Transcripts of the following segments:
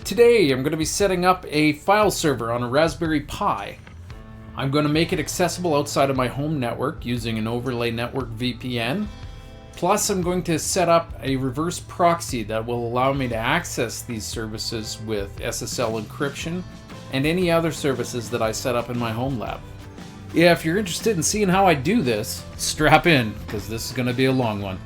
Today I'm going to be setting up a file server on a Raspberry Pi. I'm going to make it accessible outside of my home network using an overlay network VPN. Plus I'm going to set up a reverse proxy that will allow me to access these services with SSL encryption and any other services that I set up in my home lab. Yeah, if you're interested in seeing how I do this, strap in, because this is going to be a long one.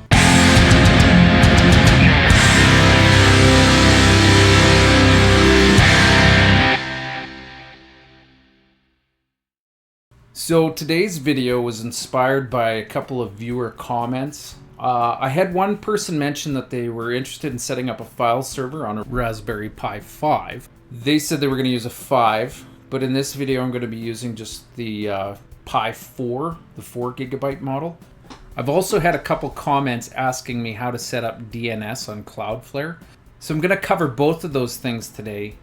So today's video was inspired by a couple of viewer comments. I had one person mention that they were interested in setting up a file server on a Raspberry Pi 5. They said they were going to use a 5, but in this video I'm going to be using just the Pi 4, the 4 gigabyte model. I've also had a couple comments asking me how to set up DNS on Cloudflare. So I'm going to cover both of those things today,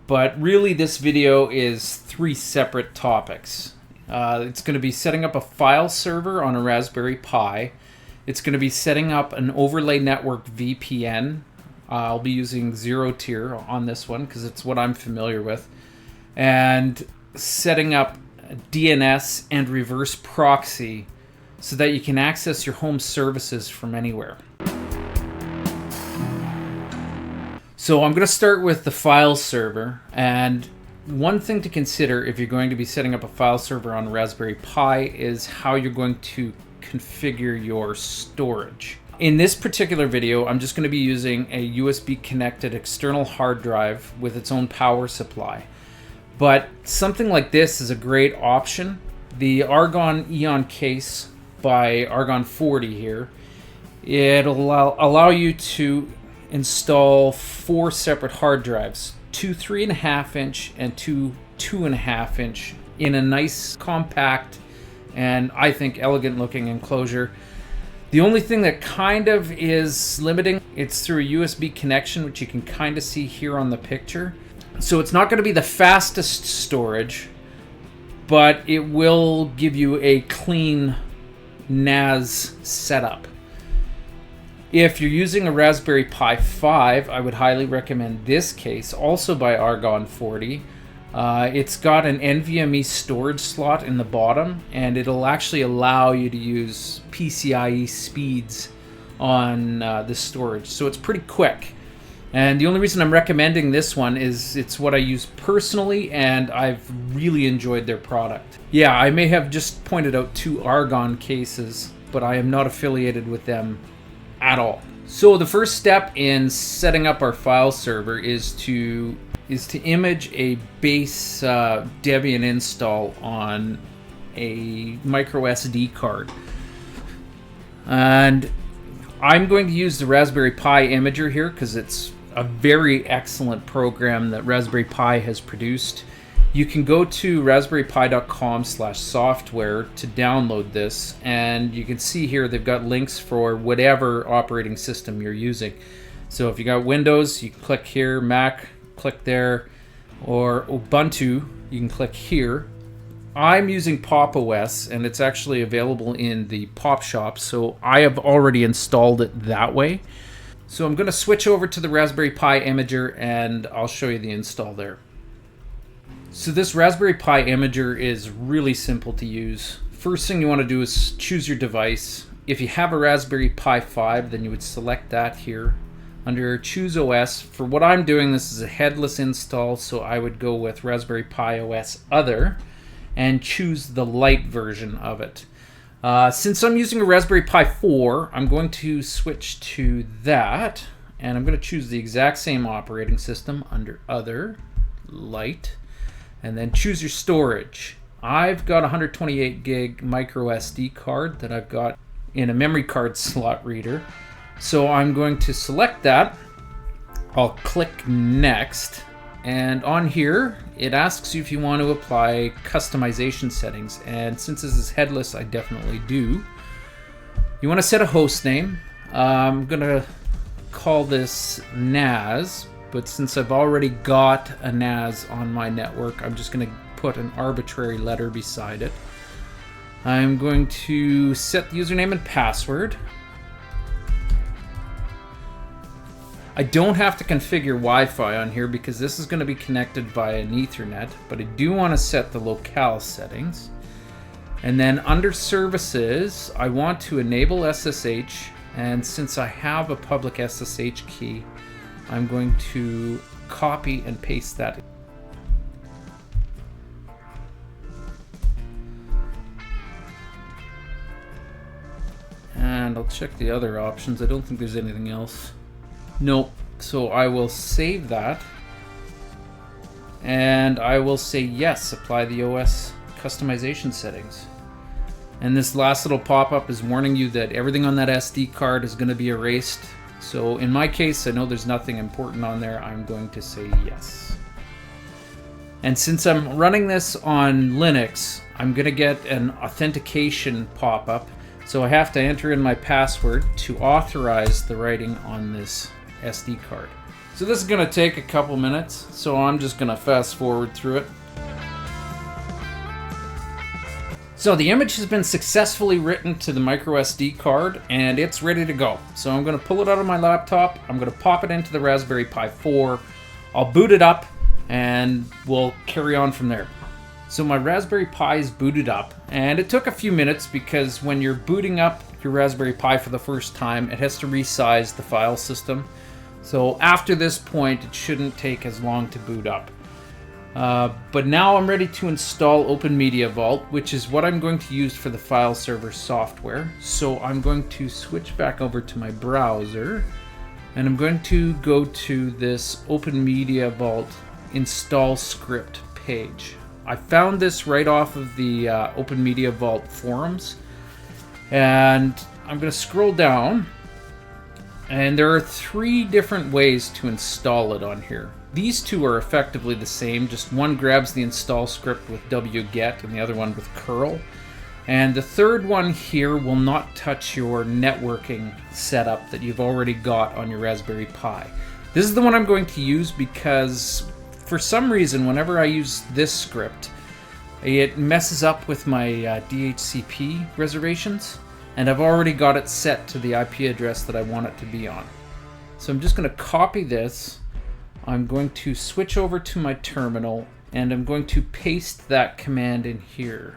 but really this video is 3 separate topics. It's going to be setting up a file server on a Raspberry Pi. It's going to be setting up an overlay network VPN. I'll be using ZeroTier on this one because it's what I'm familiar with. And setting up DNS and reverse proxy so that you can access your home services from anywhere. So I'm going to start with the file server, and one thing to consider if you're going to be setting up a file server on Raspberry Pi is how you're going to configure your storage. In this particular video, I'm just going to be using a USB connected external hard drive with its own power supply. But something like this is a great option. The Argon Eon case by Argon 40 here, it'll allow you to install 4 separate hard drives. 2 3.5 inch and 2 2.5 inch in a nice compact and I think elegant looking enclosure. The only thing that kind of is limiting, it's through a USB connection, which you can kind of see here on the picture. So it's not going to be the fastest storage, but it will give you a clean NAS setup. If you're using a Raspberry Pi 5, I would highly recommend this case, also by Argon 40. It's got an NVMe storage slot in the bottom, and it'll actually allow you to use PCIe speeds on the storage. So it's pretty quick. And the only reason I'm recommending this one is it's what I use personally, and I've really enjoyed their product. Yeah, I may have just pointed out 2 Argon cases, but I am not affiliated with them at all. So the first step in setting up our file server is to image a base Debian install on a micro SD card. And I'm going to use the Raspberry Pi Imager here because it's a very excellent program that Raspberry Pi has produced. You can go to raspberrypi.com/software to download this, and you can see here they've got links for whatever operating system you're using. So if you got Windows, you can click here, Mac, click there, or Ubuntu, you can click here. I'm using Pop! OS, and it's actually available in the Pop! Shop, so I have already installed it that way. So I'm going to switch over to the Raspberry Pi Imager, and I'll show you the install there. So this Raspberry Pi Imager is really simple to use. First thing you want to do is choose your device. If you have a Raspberry Pi 5, then you would select that here under Choose OS. For what I'm doing, this is a headless install, so I would go with Raspberry Pi OS Other and choose the light version of it. Since I'm using a Raspberry Pi 4, I'm going to switch to that, and I'm going to choose the exact same operating system under Other, Light, and then choose your storage. I've got a 128 gig micro SD card that I've got in a memory card slot reader. So I'm going to select that. I'll click Next. And on here, it asks you if you want to apply customization settings. And since this is headless, I definitely do. You want to set a host name. I'm going to call this NAS. But since I've already got a NAS on my network, I'm just going to put an arbitrary letter beside it. I'm going to set the username and password. I don't have to configure Wi-Fi on here because this is going to be connected via an Ethernet, but I do want to set the locale settings. And then under services, I want to enable SSH, and since I have a public SSH key, I'm going to copy and paste that. And I'll check the other options. I don't think there's anything else. Nope. So I will save that. And I will say yes, apply the OS customization settings. And this last little pop-up is warning you that everything on that SD card is going to be erased. So in my case, I know there's nothing important on there. I'm going to say yes. And since I'm running this on Linux, I'm going to get an authentication pop-up. So I have to enter in my password to authorize the writing on this SD card. So this is going to take a couple minutes, so I'm just going to fast forward through it. So the image has been successfully written to the micro SD card and it's ready to go. So I'm going to pull it out of my laptop, I'm going to pop it into the Raspberry Pi 4, I'll boot it up and we'll carry on from there. So my Raspberry Pi is booted up, and it took a few minutes because when you're booting up your Raspberry Pi for the first time, it has to resize the file system. So after this point, it shouldn't take as long to boot up. But now I'm ready to install Open Media Vault, which is what I'm going to use for the file server software. So I'm going to switch back over to my browser, and I'm going to go to this Open Media Vault install script page. I found this right off of the Open Media Vault forums, and I'm going to scroll down, and there are 3 different ways to install it on here. These 2 are effectively the same, just one grabs the install script with wget and the other one with curl. And the third one here will not touch your networking setup that you've already got on your Raspberry Pi. This is the one I'm going to use because for some reason, whenever I use this script, it messes up with my DHCP reservations, and I've already got it set to the IP address that I want it to be on. So I'm just going to copy this, I'm going to switch over to my terminal, and I'm going to paste that command in here.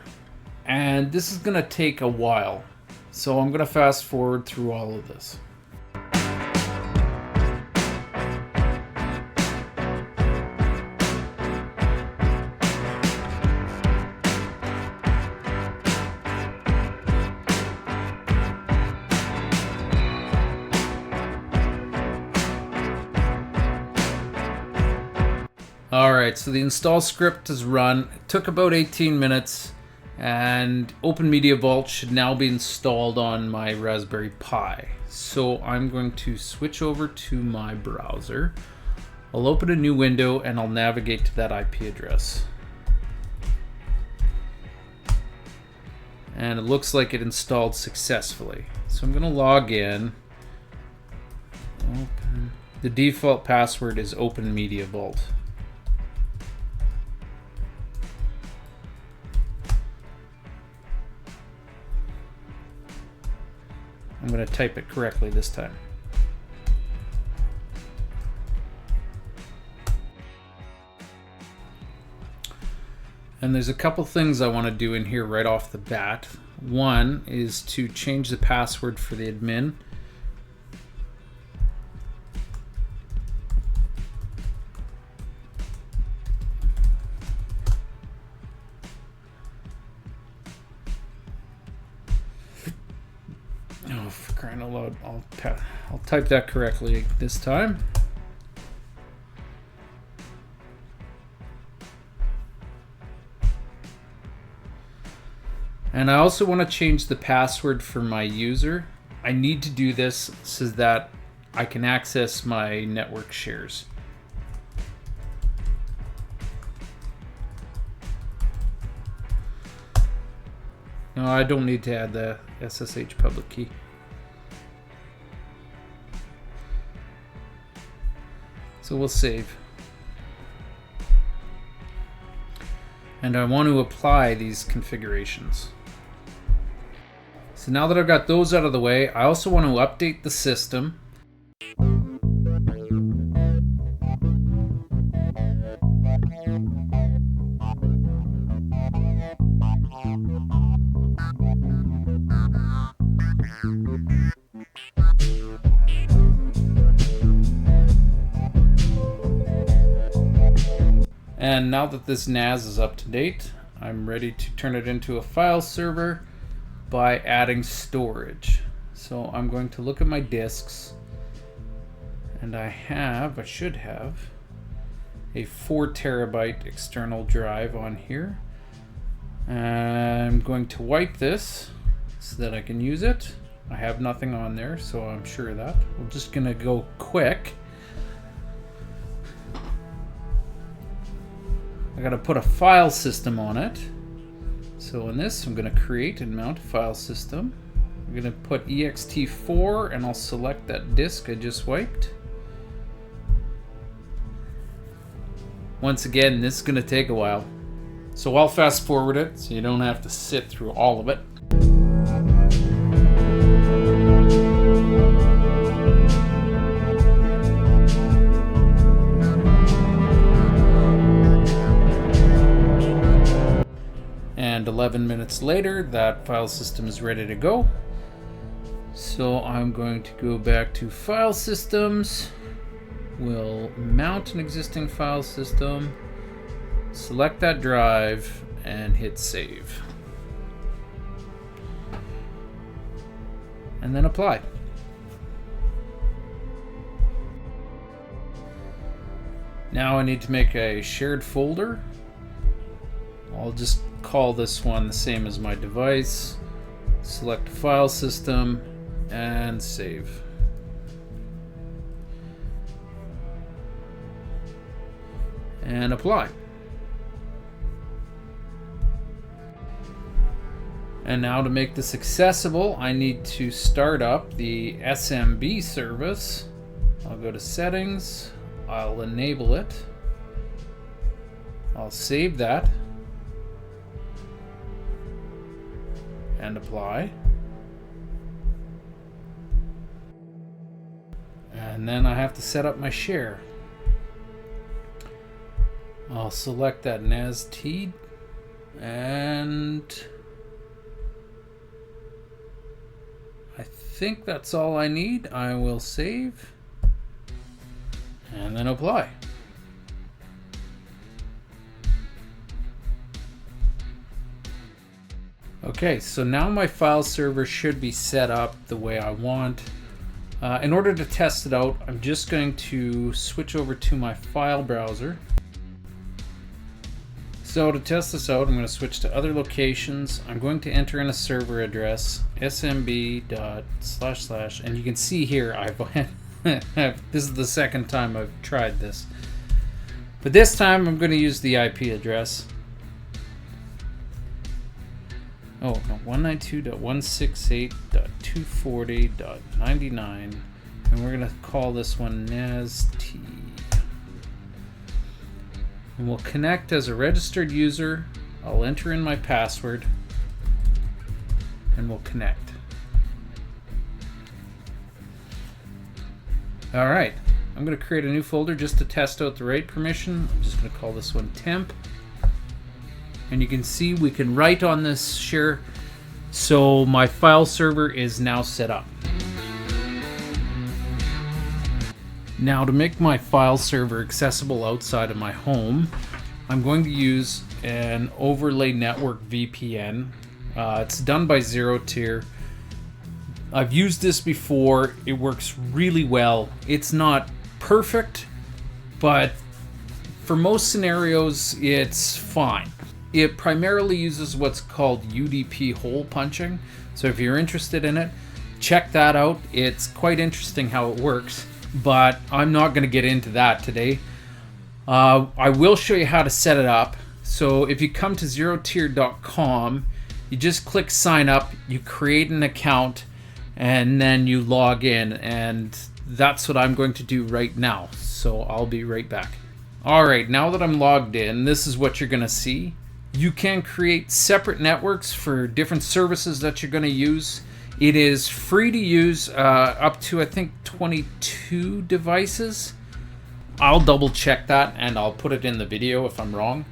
And this is going to take a while, so I'm going to fast forward through all of this. Alright, so the install script is run. It took about 18 minutes, and Open Media Vault should now be installed on my Raspberry Pi. So I'm going to switch over to my browser. I'll open a new window and I'll navigate to that IP address. And it looks like it installed successfully. So I'm going to log in. Open. The default password is Open Media Vault. I'm going to type it correctly this time. And there's a couple things I want to do in here right off the bat. One is to change the password for the admin. Oh, for crying out loud, I'll type that correctly this time. And I also want to change the password for my user. I need to do this so that I can access my network shares. No, I don't need to add the SSH public key. So we'll save. And I want to apply these configurations. So now that I've got those out of the way, I also want to update the system. And now that this NAS is up to date, I'm ready to turn it into a file server by adding storage. So I'm going to look at my disks, and I should have a 4 terabyte external drive on here. I'm going to wipe this so that I can use it. I have nothing on there, so I'm sure of that. We're just gonna go quick. I gotta put a file system on it. So in this, I'm gonna create and mount a file system. I'm gonna put ext4 and I'll select that disk I just wiped. Once again, this is gonna take a while. So I'll fast forward it so you don't have to sit through all of it. And 11 minutes later, that file system is ready to go. So I'm going to go back to File Systems. We'll mount an existing file system, select that drive, and hit Save. And then apply. Now I need to make a shared folder. I'll just call this one the same as my device, select file system, and save. And apply. And now to make this accessible, I need to start up the SMB service. I'll go to Settings, I'll enable it, I'll save that, and apply. And then I have to set up my share. I'll select that NAS-T, and I think that's all I need. I will save and then apply. Okay, so now my file server should be set up the way I want. In order to test it out, I'm just going to switch over to my file browser. So to test this out, I'm going to switch to other locations. I'm going to enter in a server address, smb.// and you can see here this is the second time I've tried this. But this time I'm going to use the IP address. Oh, no, 192.168.240.99, and we're going to call this one NAS-T. And we'll connect as a registered user. I'll enter in my password, and we'll connect. All right, I'm going to create a new folder just to test out the write permission. I'm just going to call this one temp. And you can see we can write on this share, so my file server is now set up. Now to make my file server accessible outside of my home, I'm going to use an overlay network VPN. It's done by ZeroTier. I've used this before. It works really well. It's not perfect, but for most scenarios, it's fine. It primarily uses what's called UDP hole punching. So if you're interested in it, check that out. It's quite interesting how it works, but I'm not going to get into that today. I will show you how to set it up. So if you come to ZeroTier.com, you just click sign up, you create an account, and then you log in, and that's what I'm going to do right now. So I'll be right back. All right, now that I'm logged in, this is what you're going to see. You can create separate networks for different services that you're going to use. It is free to use up to, I think, 22 devices. I'll double check that and I'll put it in the video if I'm wrong.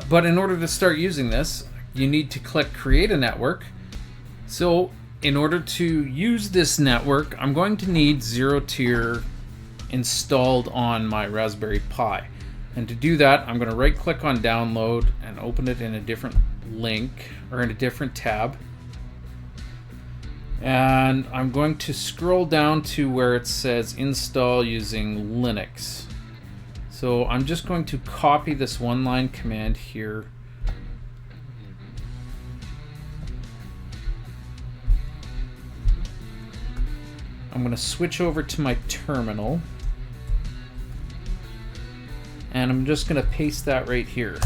But in order to start using this, you need to click create a network. So in order to use this network, I'm going to need ZeroTier installed on my Raspberry Pi. And to do that, I'm going to right click on download and open it in a different link or in a different tab. And I'm going to scroll down to where it says install using Linux. So I'm just going to copy this one-line command here. I'm going to switch over to my terminal. And I'm just going to paste that right here.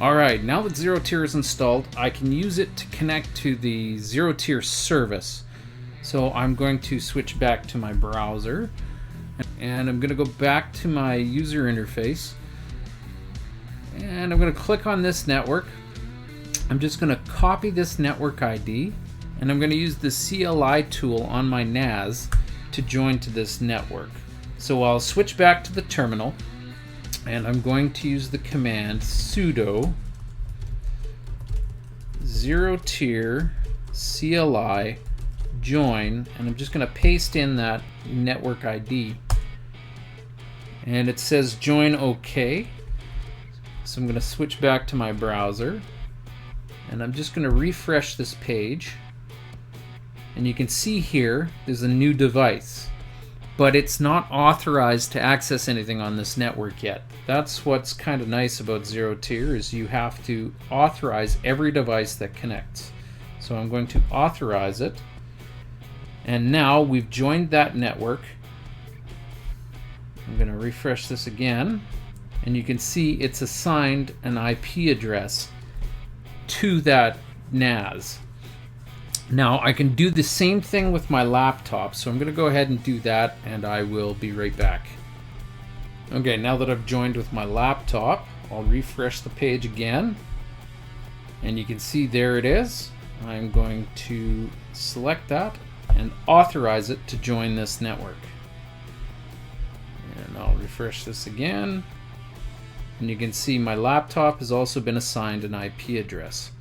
Alright, now that ZeroTier is installed, I can use it to connect to the ZeroTier service. So I'm going to switch back to my browser. And I'm going to go back to my user interface. And I'm going to click on this network. I'm just going to copy this network ID. And I'm going to use the CLI tool on my NAS to join to this network. So I'll switch back to the terminal. And I'm going to use the command sudo ZeroTier CLI join, and I'm just going to paste in that network ID. And it says join OK. So I'm going to switch back to my browser, and I'm just going to refresh this page. And you can see here there's a new device, but it's not authorized to access anything on this network yet. That's what's kind of nice about ZeroTier, is you have to authorize every device that connects. So I'm going to authorize it. And now we've joined that network. I'm going to refresh this again. And you can see it's assigned an IP address to that NAS. Now I can do the same thing with my laptop, so I'm going to go ahead and do that, and I will be right back. Okay, now that I've joined with my laptop, I'll refresh the page again, and you can see there it is. I'm going to select that and authorize it to join this network. And I'll refresh this again, and you can see my laptop has also been assigned an IP address.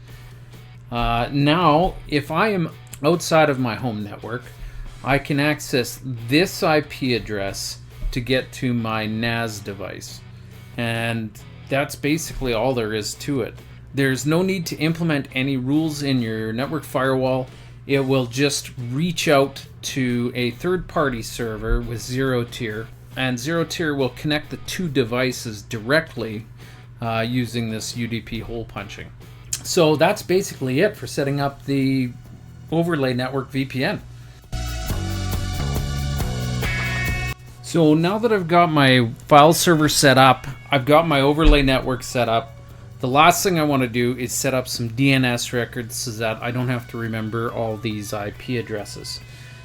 Now, if I am outside of my home network, I can access this IP address to get to my NAS device. And that's basically all there is to it. There's no need to implement any rules in your network firewall. It will just reach out to a third-party server with ZeroTier, and ZeroTier will connect the two devices directly using this UDP hole punching. So that's basically it for setting up the overlay network VPN. So now that I've got my file server set up, I've got my overlay network set up, the last thing I want to do is set up some DNS records so that I don't have to remember all these IP addresses.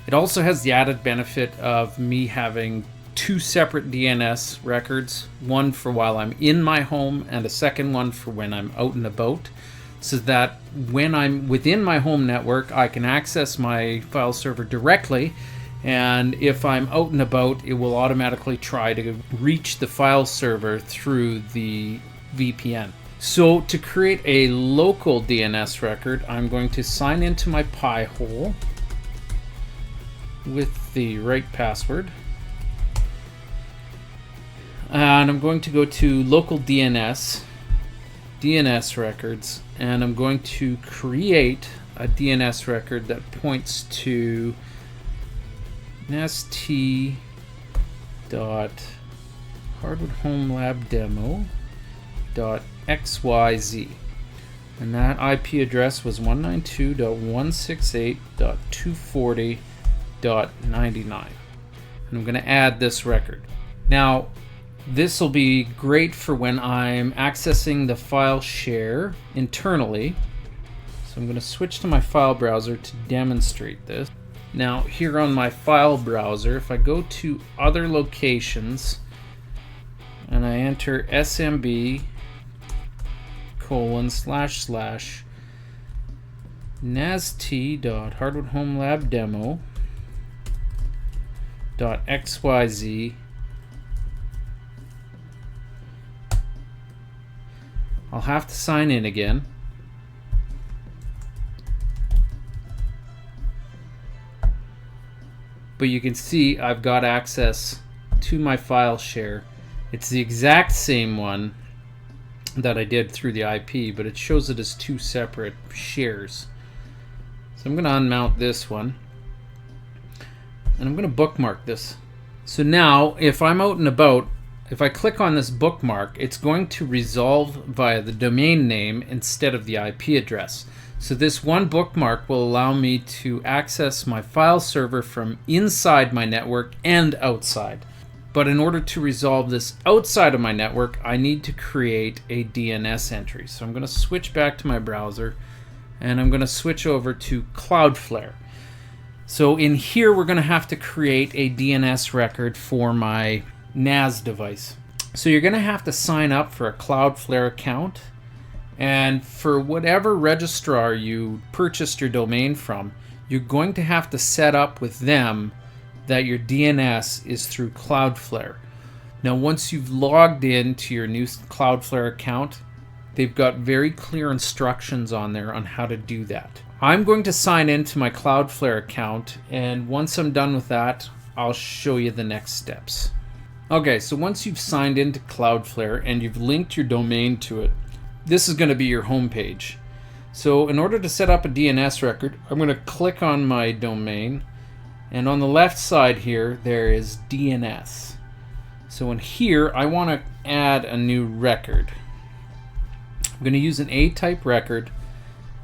It also has the added benefit of me having two separate DNS records, one for while I'm in my home and a second one for when I'm out and about, so that when I'm within my home network, I can access my file server directly, and if I'm out and about, it will automatically try to reach the file server through the VPN. So to create a local DNS record, I'm going to sign into my Pi-hole with the right password. And I'm going to go to local DNS records, and I'm going to create a DNS record that points to st.hardwoodhomelabdemo.xyz, and that IP address was 192.168.240.99, and I'm going to add this record. Now this will be great for when I'm accessing the file share internally. So I'm going to switch to my file browser to demonstrate this. Now here on my file browser, if I go to other locations and I enter smb://nast.hardwoodhomelabdemo.xyz, I'll have to sign in again. But you can see I've got access to my file share It's the exact same one that I did through the IP, but it shows it as two separate shares. So I'm going to unmount this one, and I'm going to bookmark this. So now if I'm out and about, if I click on this bookmark, it's going to resolve via the domain name instead of the IP address. So this one bookmark will allow me to access my file server from inside my network and outside. But in order to resolve this outside of my network, I need to create a DNS entry. So I'm going to switch back to my browser, and I'm going to switch over to Cloudflare. So in here, we're going to have to create a DNS record for my NAS device. So you're going to have to sign up for a Cloudflare account, and for whatever registrar you purchased your domain from, you're going to have to set up with them that your DNS is through Cloudflare. Now, once you've logged into your new Cloudflare account, they've got very clear instructions on there on how to do that. I'm going to sign into my Cloudflare account, and once I'm done with that, I'll show you the next steps. Okay, so once you've signed into Cloudflare and you've linked your domain to it, this is going to be your home page. So in order to set up a DNS record, I'm going to click on my domain, and on the left side here, there is DNS. So in here, I want to add a new record. I'm going to use an A-type record,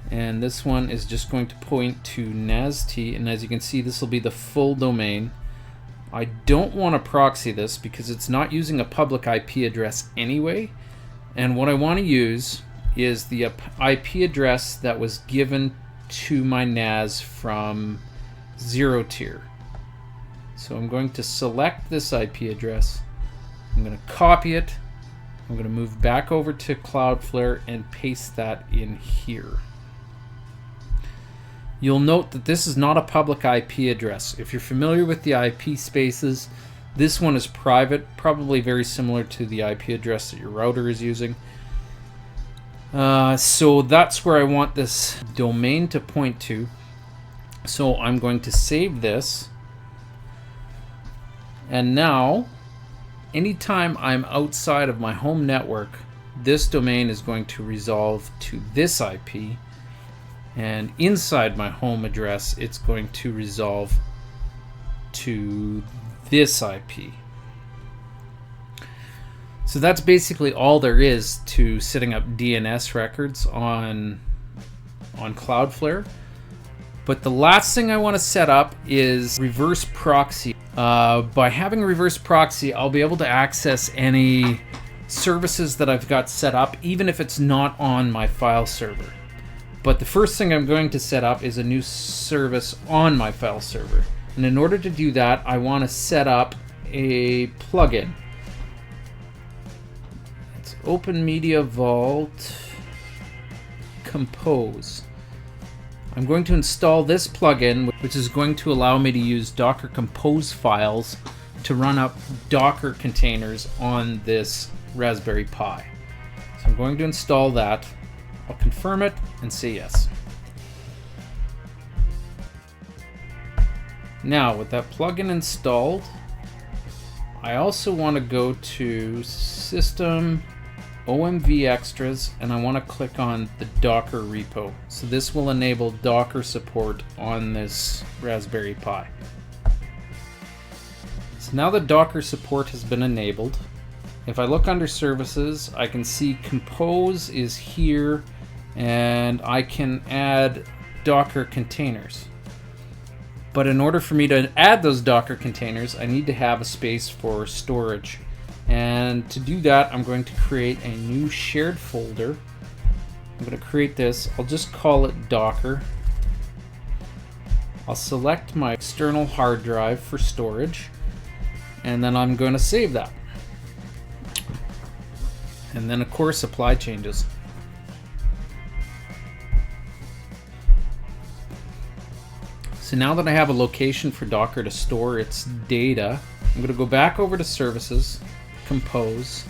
and this one is just going to point to NAST, and as you can see, this will be the full domain. I don't want to proxy this because it's not using a public IP address anyway, and what I want to use is the IP address that was given to my NAS from ZeroTier. So I'm going to select this IP address, I'm going to copy it, I'm going to move back over to Cloudflare and paste that in here. You'll note that this is not a public IP address. If you're familiar with the IP spaces, this one is private, probably very similar to the IP address that your router is using. So that's where I want this domain to point to. So I'm going to save this. And now, anytime I'm outside of my home network, this domain is going to resolve to this IP. And inside my home address, it's going to resolve to this IP. So that's basically all there is to setting up DNS records on Cloudflare. But the last thing I want to set up is reverse proxy. By having reverse proxy, I'll be able to access any services that I've got set up, even if it's not on my file server. But the first thing I'm going to set up is a new service on my file server. And in order to do that, I want to set up a plugin. It's Open Media Vault Compose. I'm going to install this plugin, which is going to allow me to use Docker Compose files to run up Docker containers on this Raspberry Pi. So I'm going to install that. I'll confirm it and say yes. Now, with that plugin installed, I also want to go to System, OMV Extras, and I want to click on the Docker repo. So this will enable Docker support on this Raspberry Pi. So now that Docker support has been enabled, if I look under services, I can see Compose is here, and I can add Docker containers. But in order for me to add those Docker containers, I need to have a space for storage. And to do that, I'm going to create a new shared folder. I'm going to create this. I'll just call it Docker. I'll select my external hard drive for storage, and then I'm going to save that. And then, of course, apply changes. So now that I have a location for Docker to store its data, I'm going to go back over to Services, Compose,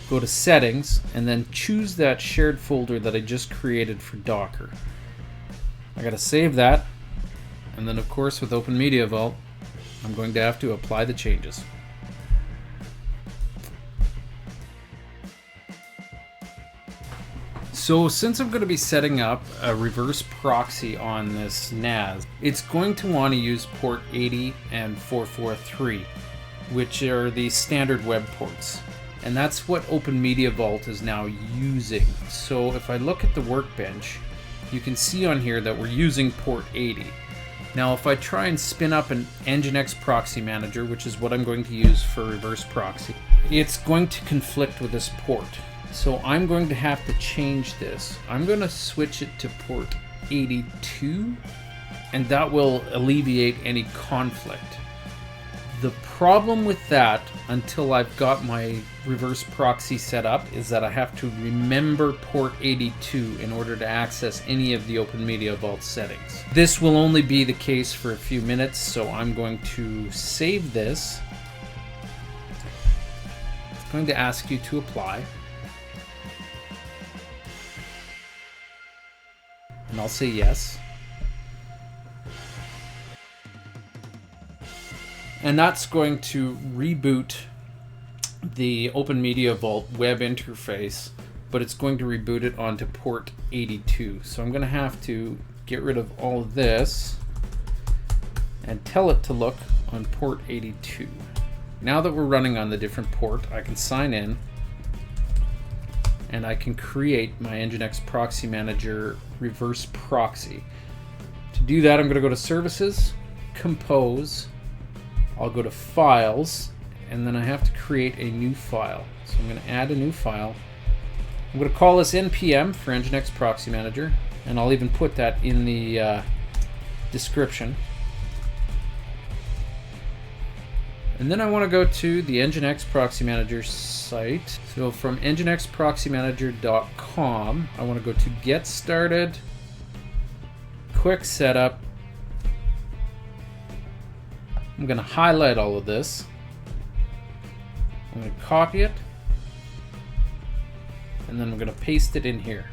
go to Settings, and then choose that shared folder that I just created for Docker. I got to save that, and then of course with Open Media Vault, I'm going to have to apply the changes. So since I'm going to be setting up a reverse proxy on this NAS, it's going to want to use port 80 and 443, which are the standard web ports. And that's what Open Media Vault is now using. So if I look at the workbench, you can see on here that we're using port 80. Now if I try and spin up an Nginx proxy manager, which is what I'm going to use for reverse proxy, it's going to conflict with this port. So I'm going to have to change this. I'm going to switch it to port 82, and that will alleviate any conflict. The problem with that, until I've got my reverse proxy set up, is that I have to remember port 82 in order to access any of the Open Media Vault settings. This will only be the case for a few minutes, so I'm going to save this. It's going to ask you to apply. And I'll say yes. And that's going to reboot the Open Media Vault web interface, but it's going to reboot it onto port 82. So I'm going to have to get rid of all of this and tell it to look on port 82. Now that we're running on the different port, I can sign in and I can create my Nginx Proxy Manager reverse proxy. To do that, I'm going to go to Services, Compose, I'll go to Files, and then I have to create a new file. So I'm going to add a new file. I'm going to call this npm for Nginx Proxy Manager, and I'll even put that in the description. And then I want to go to the Nginx Proxy Manager site. So from nginxproxymanager.com, I want to go to Get Started, Quick Setup. I'm going to highlight all of this. I'm going to copy it. And then I'm going to paste it in here.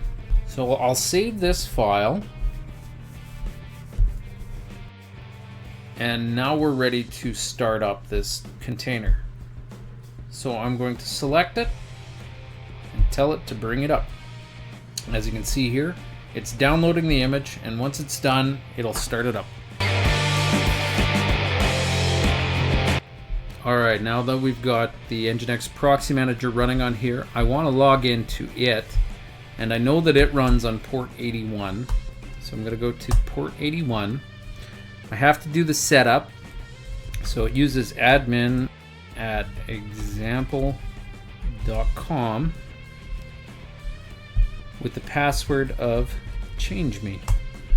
So I'll save this file. And now we're ready to start up this container. So I'm going to select it and tell it to bring it up. As you can see here, it's downloading the image, and once it's done, it'll start it up. Alright, now that we've got the Nginx Proxy Manager running on here, I want to log into it, and I know that it runs on port 81. So I'm going to go to port 81. I have to do the setup, so it uses admin at example.com with the password of change.me.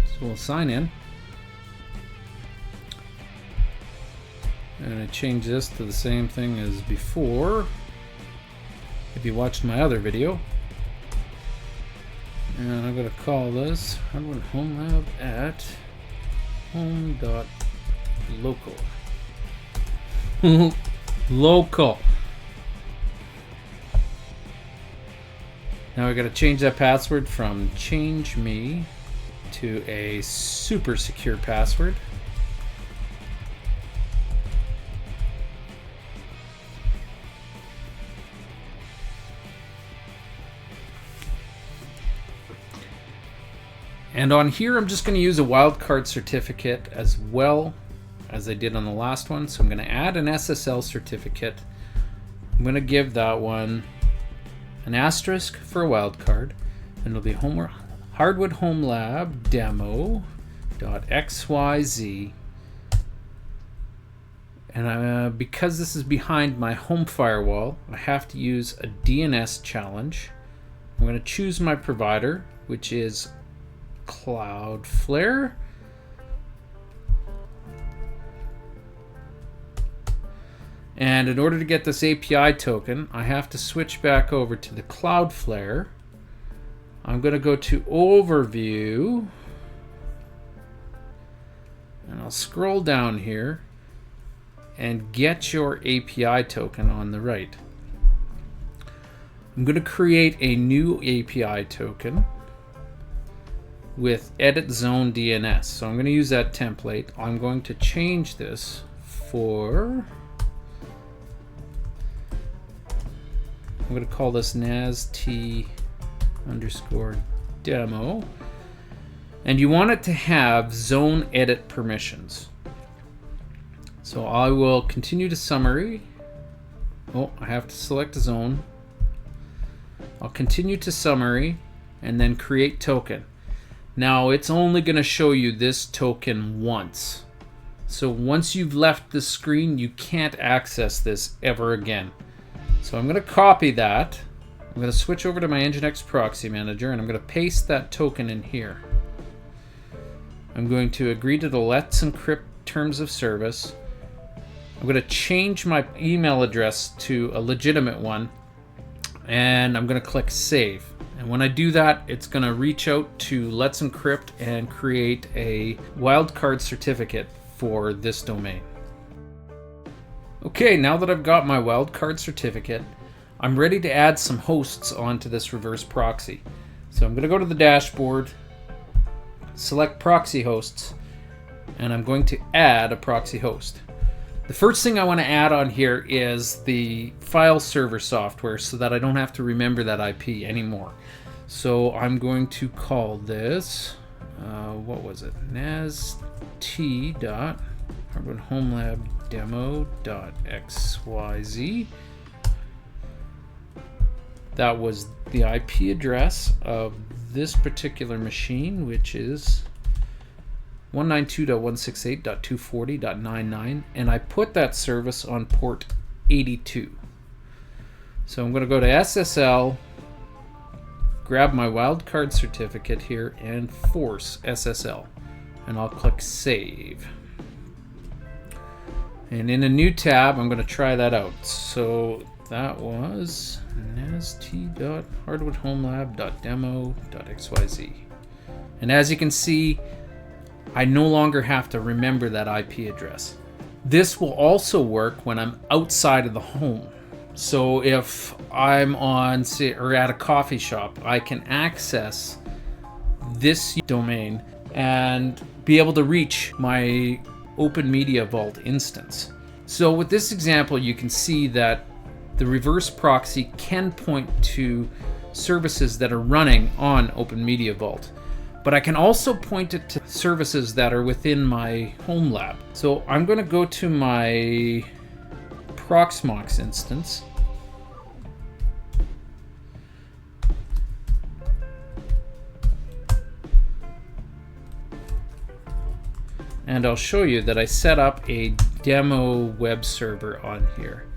So we'll sign in. I'm going to change this to the same thing as before, if you watched my other video. And I'm going to call this Hardwood Home Lab at home.local. Local. Now we got to change that password from change.me to a super secure password. And on here, I'm just going to use a wildcard certificate as well as I did on the last one. So I'm going to add an SSL certificate. I'm going to give that one an asterisk for a wildcard, and it'll be Hardwood Home Lab demo.xyz. And because this is behind my home firewall, I have to use a DNS challenge. I'm going to choose my provider, which is Cloudflare. And in order to get this API token, I have to switch back over to the Cloudflare. I'm going to go to Overview, and I'll scroll down here and get your API token on the right. I'm going to create a new API token with Edit Zone DNS. So I'm going to use that template. I'm going to change this for, I'm going to call this NAST_DNS. demo. And you want it to have zone edit permissions. So I will continue to summary. Oh, I have to select a zone. I'll continue to summary and then create token. Now it's only going to show you this token once. So once you've left the screen, you can't access this ever again. So I'm going to copy that. I'm going to switch over to my Nginx Proxy Manager and I'm going to paste that token in here. I'm going to agree to the Let's Encrypt terms of service. I'm going to change my email address to a legitimate one, and I'm going to click Save. And when I do that, it's going to reach out to Let's Encrypt and create a wildcard certificate for this domain. Okay, now that I've got my wildcard certificate, I'm ready to add some hosts onto this reverse proxy. So I'm going to go to the dashboard, select proxy hosts, and I'm going to add a proxy host. The first thing I want to add on here is the file server software so that I don't have to remember that IP anymore. So I'm going to call this, what was it? nast.hardwoodhomelabdemo.xyz. That was the IP address of this particular machine, which is 192.168.240.99, and I put that service on port 82. So I'm going to go to SSL, grab my wildcard certificate here, and force SSL, and I'll click Save. And in a new tab, I'm going to try that out. So that was nast.hardwoodhomelab.demo.xyz. And as you can see, I no longer have to remember that IP address. This will also work when I'm outside of the home. So if I'm on, say, or at a coffee shop, I can access this domain and be able to reach my Open Media Vault instance. So with this example, you can see that the reverse proxy can point to services that are running on Open Media Vault. But I can also point it to services that are within my home lab. So I'm going to go to my Proxmox instance. And I'll show you that I set up a demo web server on here.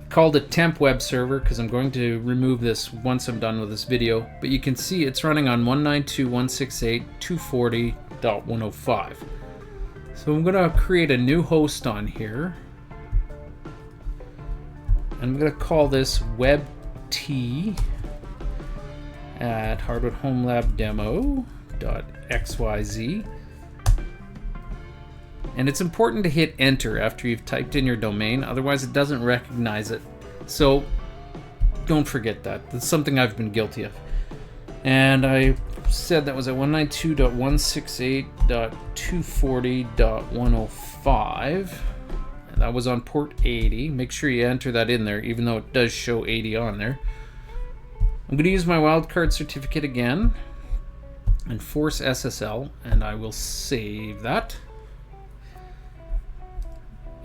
Called it temp web server because I'm going to remove this once I'm done with this video, but you can see it's running on 192.168.240.105. So I'm going to create a new host on here, and I'm going to call this WebT at hardwoodhomelabdemo.xyz. And it's important to hit enter after you've typed in your domain, otherwise it doesn't recognize it. So don't forget that. That's something I've been guilty of. And I said that was at 192.168.240.105. That was on port 80. Make sure you enter that in there, even though it does show 80 on there. I'm going to use my wildcard certificate again and force SSL, and I will save that.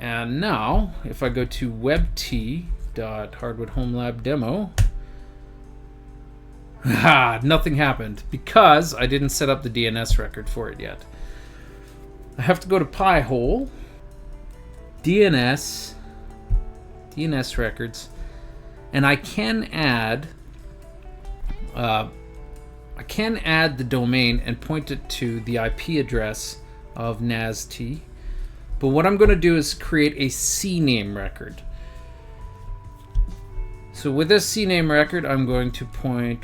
And now, if I go to webT.hardwoodhomelabdemo, nothing happened because I didn't set up the DNS record for it yet. I have to go to Pi-hole, DNS records, and I can add the domain and point it to the IP address of nast. But what I'm going to do is create a CNAME record. So with this CNAME record, I'm going to point,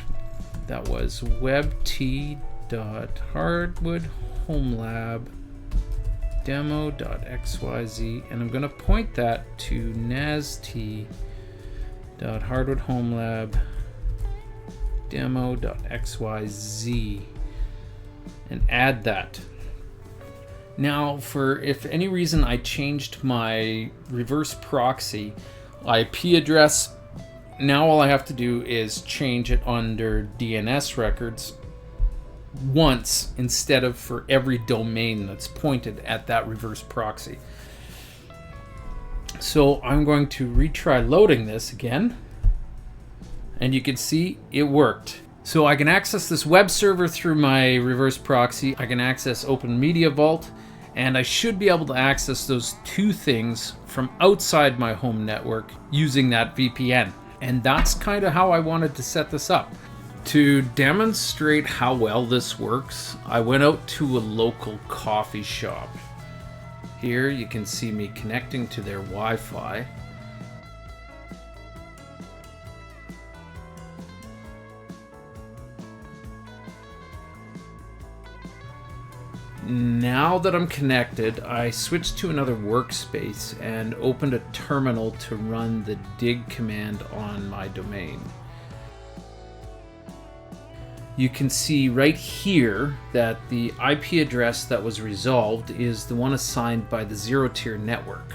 that was webT.hardwoodhomelabdemo.xyz, and I'm going to point that to nast.hardwoodhomelabdemo.xyz and add that. Now, for if any reason I changed my reverse proxy IP address now all I have to do is change it under DNS records once instead of for every domain that's pointed at that reverse proxy. So I'm going to retry loading this again, and you can see it worked. So I can access this web server through my reverse proxy, I can access Open Media Vault, and I should be able to access those two things from outside my home network using that VPN. And that's kind of how I wanted to set this up. To demonstrate how well this works, I went out to a local coffee shop. Here you can see me connecting to their Wi-Fi. Now that I'm connected, I switched to another workspace and opened a terminal to run the dig command on my domain. You can see right here that the IP address that was resolved is the one assigned by the ZeroTier network.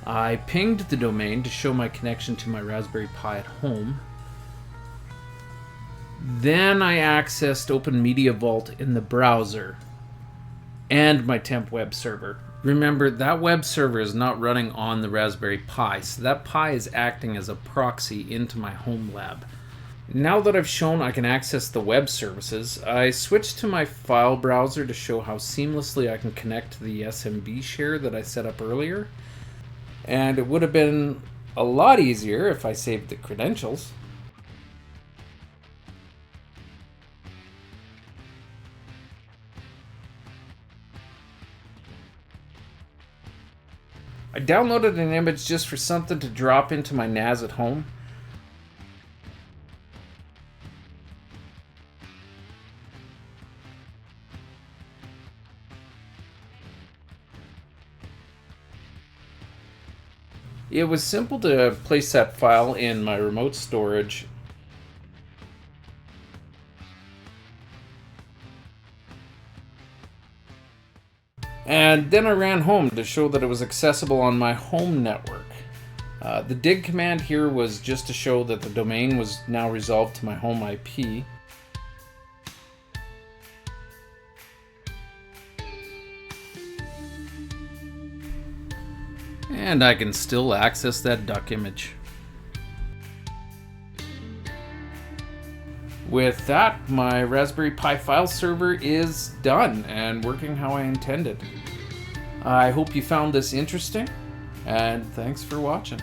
I pinged the domain to show my connection to my Raspberry Pi at home. Then I accessed Open Media Vault in the browser and my temp web server. Remember, that web server is not running on the Raspberry Pi, so that Pi is acting as a proxy into my home lab. Now that I've shown I can access the web services, I switched to my file browser to show how seamlessly I can connect to the SMB share that I set up earlier. And it would have been a lot easier if I saved the credentials. I downloaded an image just for something to drop into my NAS at home. It was simple to place that file in my remote storage. And then I ran home to show that it was accessible on my home network. The dig command here was just to show that the domain was now resolved to my home IP. And I can still access that duck image. With that, my Raspberry Pi file server is done and working how I intended. I hope you found this interesting, and thanks for watching.